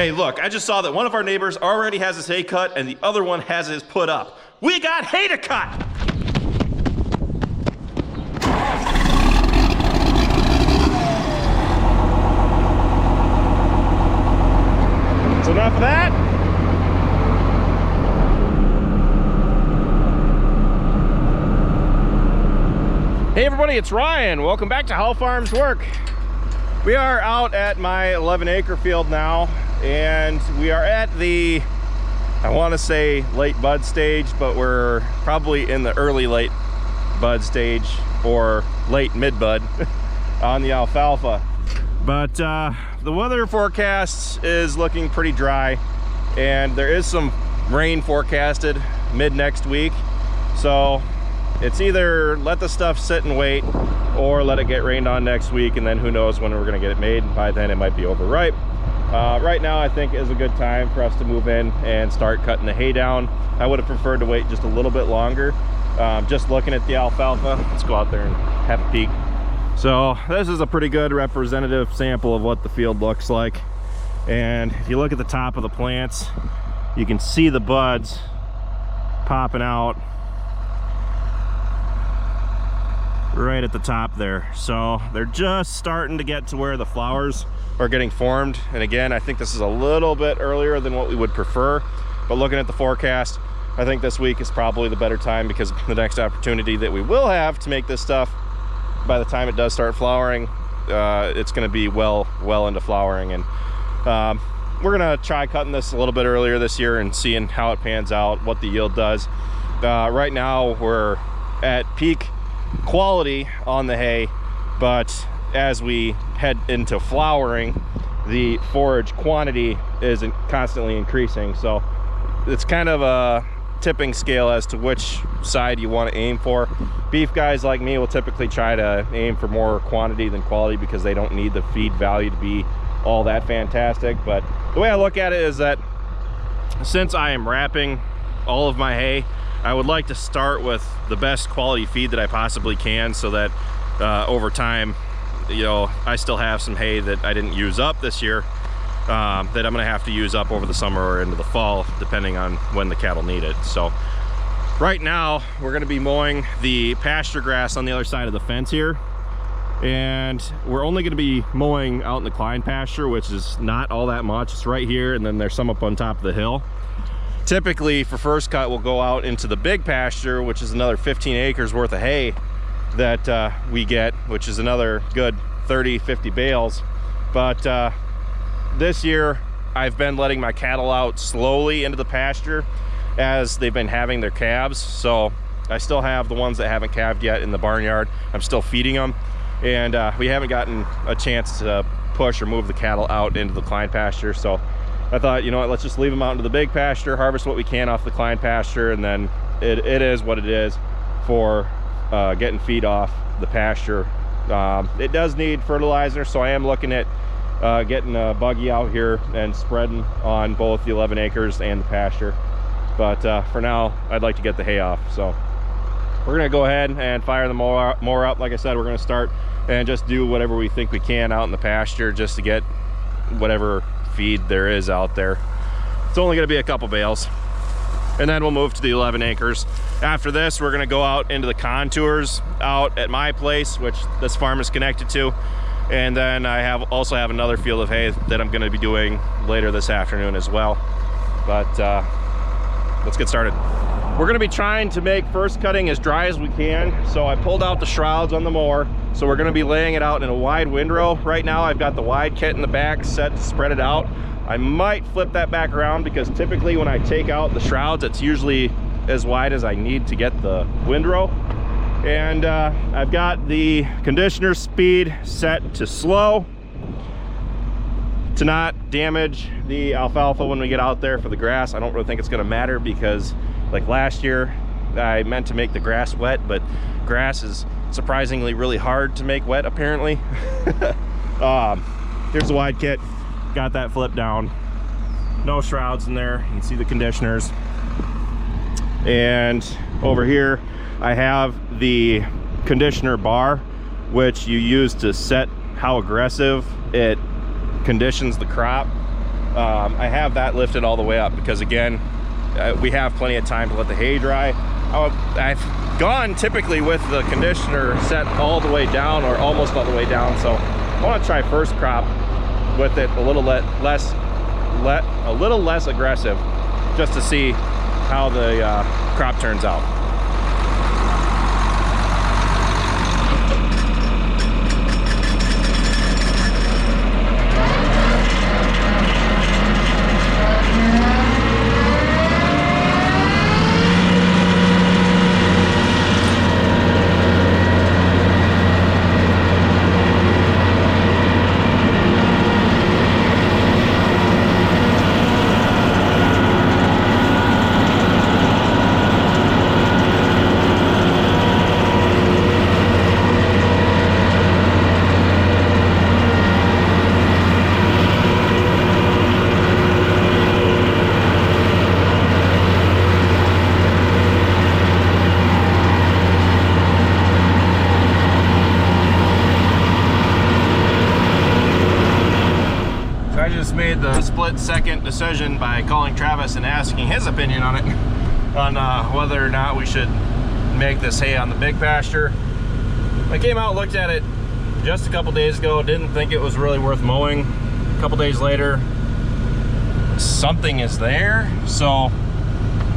Hey, look, I just saw that one of our neighbors already has his hay cut and the other one has his put up. We got hay to cut! So enough of that. Hey everybody, it's Ryan. Welcome back to How Farms Work. We are out at my 11-acre field now, and we are at the, I want to say late bud stage, but we're probably in the early late bud stage or late mid bud on the alfalfa. But the weather forecast is looking pretty dry, and there is some rain forecasted mid next week. So it's either let the stuff sit and wait or let it get rained on next week, and then who knows when we're going to get it made. By then it might be overripe. Right now I think is a good time for us to move in and start cutting the hay down. I would have preferred to wait just a little bit longer. Just looking at the alfalfa, let's go out there and have a peek. So this is a pretty good representative sample of what the field looks like. And if you look at the top of the plants, you can see the buds popping out right at the top there. So they're just starting to get to where the flowers are getting formed. And again, I think this is a little bit earlier than what we would prefer, but looking at the forecast, I think this week is probably the better time, because the next opportunity that we will have to make this stuff, by the time it does start flowering, it's going to be well into flowering. And we're going to try cutting this a little bit earlier this year and seeing how it pans out, what the yield does. Right now we're at peak quality on the hay, but as we head into flowering, the forage quantity is constantly increasing. So it's kind of a tipping scale as to which side you want to aim for. Beef guys like me will typically try to aim for more quantity than quality, because they don't need the feed value to be all that fantastic. But the way I look at it is that since I am wrapping all of my hay, I would like to start with the best quality feed that I possibly can, so that over time, you know, I still have some hay that I didn't use up this year that I'm going to have to use up over the summer or into the fall, depending on when the cattle need it. So right now we're going to be mowing the pasture grass on the other side of the fence here, and we're only going to be mowing out in the Klein pasture, which is not all that much. It's right here, and then there's some up on top of the hill. Typically for first cut, we'll go out into the big pasture, which is another 15 acres worth of hay that we get, which is another good 30-50 bales. But this year I've been letting my cattle out slowly into the pasture as they've been having their calves. So I still have the ones that haven't calved yet in the barnyard. I'm still feeding them, and we haven't gotten a chance to push or move the cattle out into the Klein pasture. So I thought, you know what, let's just leave them out into the big pasture, harvest what we can off the Klein pasture, and then it is what it is for getting feed off the pasture. It does need fertilizer, so I am looking at getting a buggy out here and spreading on both the 11 acres and the pasture. But for now, I'd like to get the hay off. So we're gonna go ahead and fire the mower up. Like I said, we're gonna start and just do whatever we think we can out in the pasture, just to get whatever feed there is out there. It's only going to be a couple bales, and then we'll move to the 11 acres. After this, we're going to go out into the contours out at my place, which this farm is connected to, and then I also have another field of hay that I'm going to be doing later this afternoon as well. But let's get started. We're going to be trying to make first cutting as dry as we can, so I pulled out the shrouds on the mower. So we're going to be laying it out in a wide windrow. Right now I've got the wide kit in the back set to spread it out. I might flip that back around, because typically when I take out the shrouds, it's usually as wide as I need to get the windrow. And I've got the conditioner speed set to slow to not damage the alfalfa when we get out there for the grass. I don't really think it's going to matter, because like last year I meant to make the grass wet, but grass is surprisingly really hard to make wet apparently. Here's the wide kit, got that flip down, no shrouds in there. You can see the conditioners, and over here I have the conditioner bar, which you use to set how aggressive it conditions the crop. I have that lifted all the way up because, again, we have plenty of time to let the hay dry. I've gone typically with the conditioner set all the way down or almost all the way down, so I want to try first crop with it a little less aggressive, just to see how the crop turns out. Made the split-second decision by calling Travis and asking his opinion on it, on whether or not we should make this hay on the big pasture. I came out, looked at it just a couple days ago, didn't think it was really worth mowing. A couple days later, something is there. So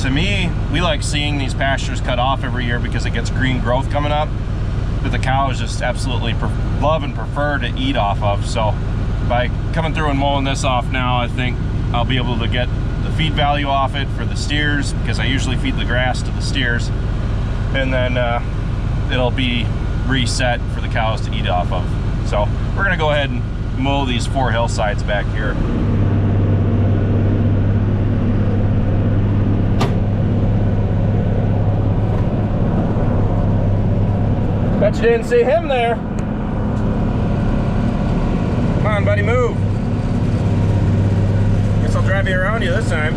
to me, we like seeing these pastures cut off every year because it gets green growth coming up that the cows just absolutely love and prefer to eat off of. So by coming through and mowing this off now, I think I'll be able to get the feed value off it for the steers, because I usually feed the grass to the steers, and then it'll be reset for the cows to eat off of. So we're gonna go ahead and mow these 4 hillsides back here. Bet you didn't see him there. Come on, buddy, move. Guess I'll drive you around you this time.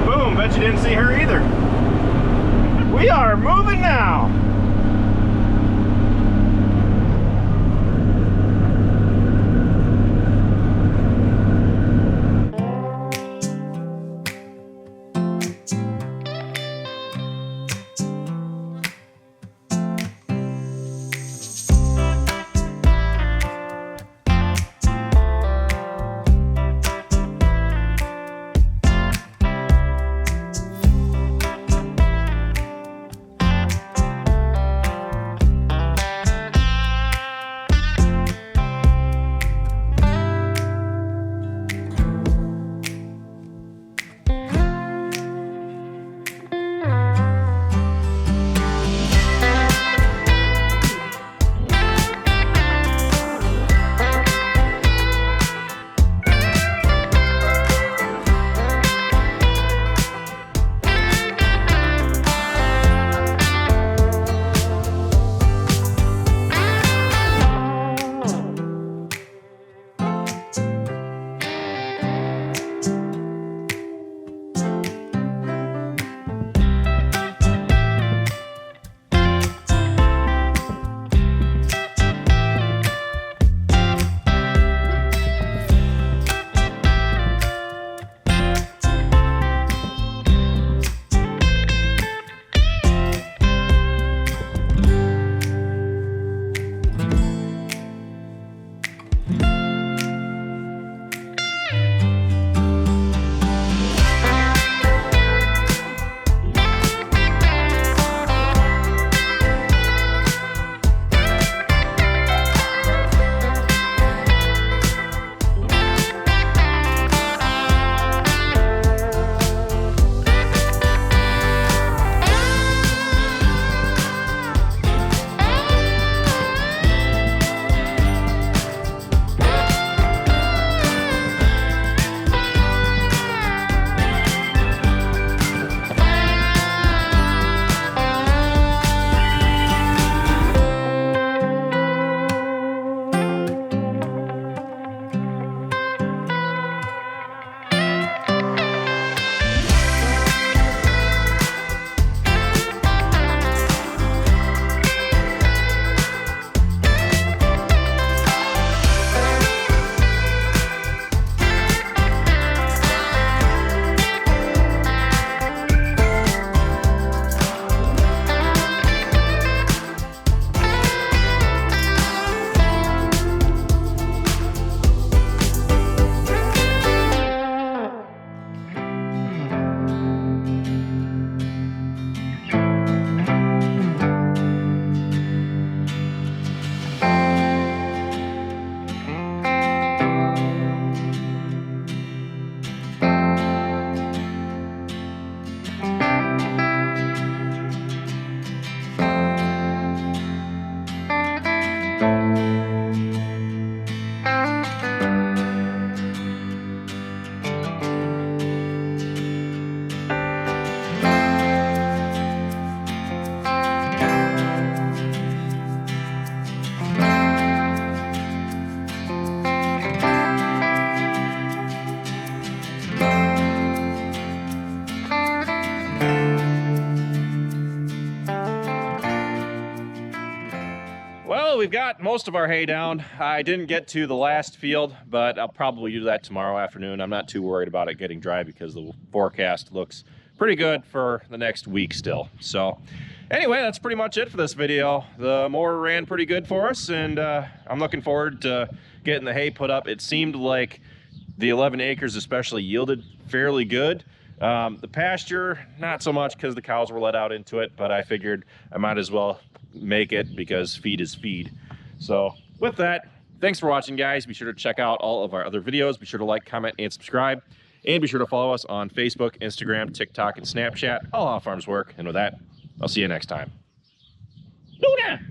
Boom, bet you didn't see her either. We are moving now. got most of our hay down. I didn't get to the last field, but I'll probably do that tomorrow afternoon. I'm not too worried about it getting dry because the forecast looks pretty good for the next week still. So anyway, that's pretty much it for this video. The mower ran pretty good for us, and I'm looking forward to getting the hay put up. It seemed like the 11 acres especially yielded fairly good. The pasture, not so much because the cows were let out into it, but I figured I might as well make it because feed is feed. So with that, thanks for watching, guys. Be sure to check out all of our other videos. Be sure to like, comment, and subscribe. And be sure to follow us on Facebook, Instagram, TikTok, and Snapchat. All Farms Work. And with that, I'll see you next time. Luna!